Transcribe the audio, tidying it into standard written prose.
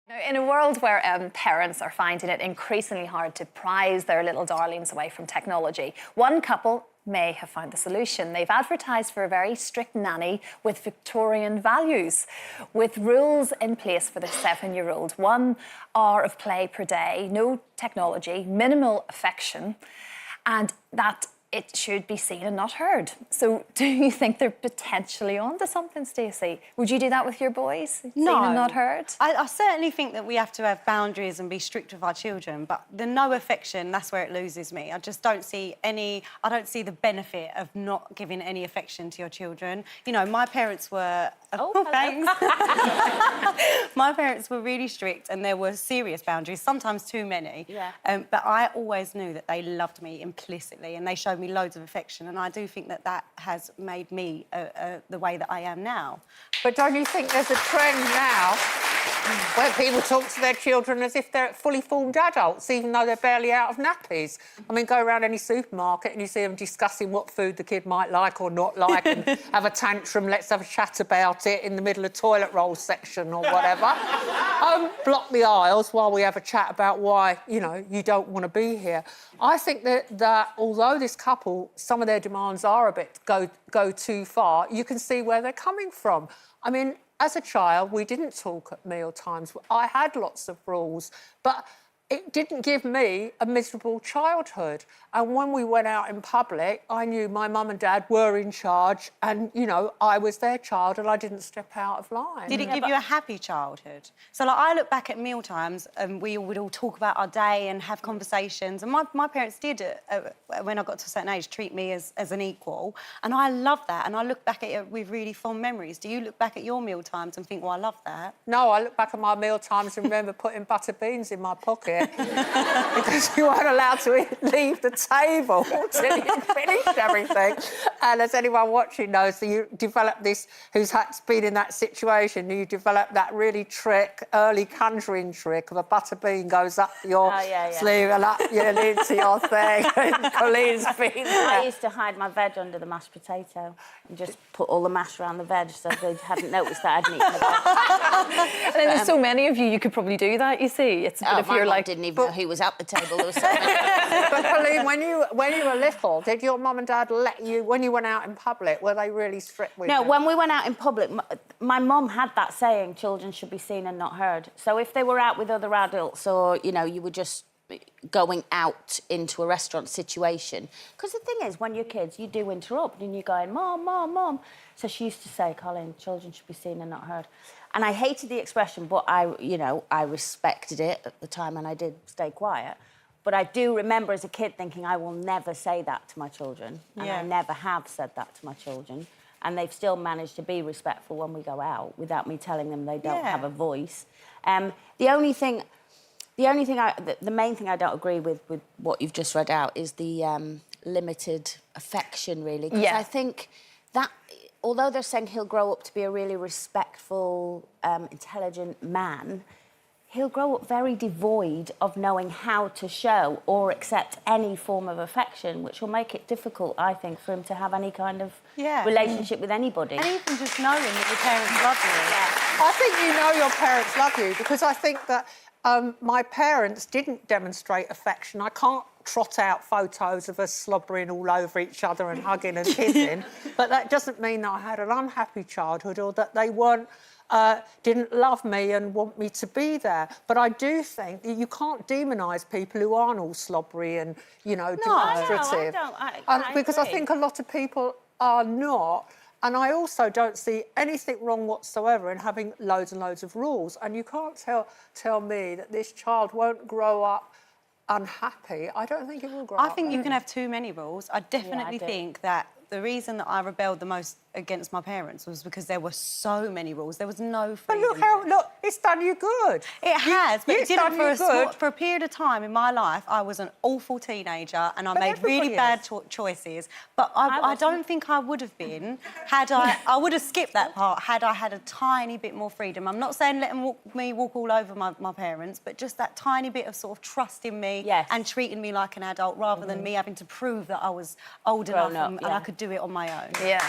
Now, in a world where parents are finding it increasingly hard to prize their little darlings away from technology, one couple may have found the solution. They've advertised for a very strict nanny with Victorian values, with rules in place for the 7-year-old. 1 hour of play per day, no technology, minimal affection, and that it should be seen and not heard. So do you think they're potentially onto something, Stacey? Would you do that with your boys? No. Seen and not heard? I certainly think that we have to have boundaries and be strict with our children, but the no affection, that's where it loses me. I just don't see I don't see the benefit of not giving any affection to your children. You know, my parents were... Oh, thanks. My parents were really strict and there were serious boundaries, sometimes too many. Yeah. But I always knew that they loved me implicitly and they showed me loads of affection, and I do think that that has made me the way that I am now. But don't you think there's a trend now where people talk to their children as if they're fully formed adults, even though they're barely out of nappies? I mean, go around any supermarket and you see them discussing what food the kid might like or not like and have a tantrum, let's have a chat about it in the middle of toilet roll section or whatever. Block the aisles while we have a chat about why, you know, you don't want to be here. I think that although this couple, some of their demands are a bit go too far, you can see where they're coming from. I mean, as a child, we didn't talk at meal times. I had lots of rules, but it didn't give me a miserable childhood. And when we went out in public, I knew my mum and dad were in charge and, you know, I was their child and I didn't step out of line. Did it give you a happy childhood? So, like, I look back at meal times and we would all talk about our day and have conversations. And my parents did, when I got to a certain age, treat me as an equal. And I love that. And I look back at it with really fond memories. Do you look back at your meal times and think, well, I love that? No, I look back at my meal times and remember putting butter beans in my pocket because you weren't allowed to leave the table until you finished everything. And as anyone watching knows, so you develop this, who's been in that situation, you develop that really early conjuring trick of a butter bean goes up your sleeve and up into your thing. Colleen's been there. I used to hide my veg under the mashed potato and just put all the mash around the veg so they hadn't noticed that I'd eaten the veg. And there's so many of you, you could probably do that, you see. It's a bit if you're like... didn't even know who was at the table. There was so many. But Colleen, when you were little, did your mum and dad let you, when you went out in public, were they really strict with you? No, when we went out in public, my mum had that saying, children should be seen and not heard. So if they were out with other adults or, you know, you were just going out into a restaurant situation. Because the thing is, when you're kids, you do interrupt and you're going, Mum, Mum, Mum. So she used to say, Colin, children should be seen and not heard. And I hated the expression, but I respected it at the time and I did stay quiet. But I do remember as a kid thinking, I will never say that to my children. And I never have said that to my children. And they've still managed to be respectful when we go out without me telling them they don't have a voice. The main thing I don't agree with what you've just read out is the limited affection, really. Because I think that, although they're saying he'll grow up to be a really respectful, intelligent man, he'll grow up very devoid of knowing how to show or accept any form of affection, which will make it difficult, I think, for him to have any kind of relationship with anybody. And even just knowing that your parents love you. I think you know your parents love you because I think that my parents didn't demonstrate affection. I can't trot out photos of us slobbering all over each other and hugging and kissing, but that doesn't mean that I had an unhappy childhood or that they didn't love me and want me to be there. But I do think that you can't demonise people who aren't all slobbery and, you know, demonstrative. No, I don't. Because I think a lot of people are not. And I also don't see anything wrong whatsoever in having loads and loads of rules. And you can't tell me that this child won't grow up unhappy. I don't think it will grow up. I think you can have too many rules. I definitely think that the reason that I rebelled the most against my parents was because there were so many rules. There was no freedom. But look, it's done you good. It has, but it didn't for a period of time in my life. I was an awful teenager and I made really bad choices. But I don't think I would have been had I would have skipped that part had I had a tiny bit more freedom. I'm not saying let them walk all over my parents, but just that tiny bit of sort of trusting me and treating me like an adult rather than me having to prove that I was old enough and I could do it on my own. Yeah.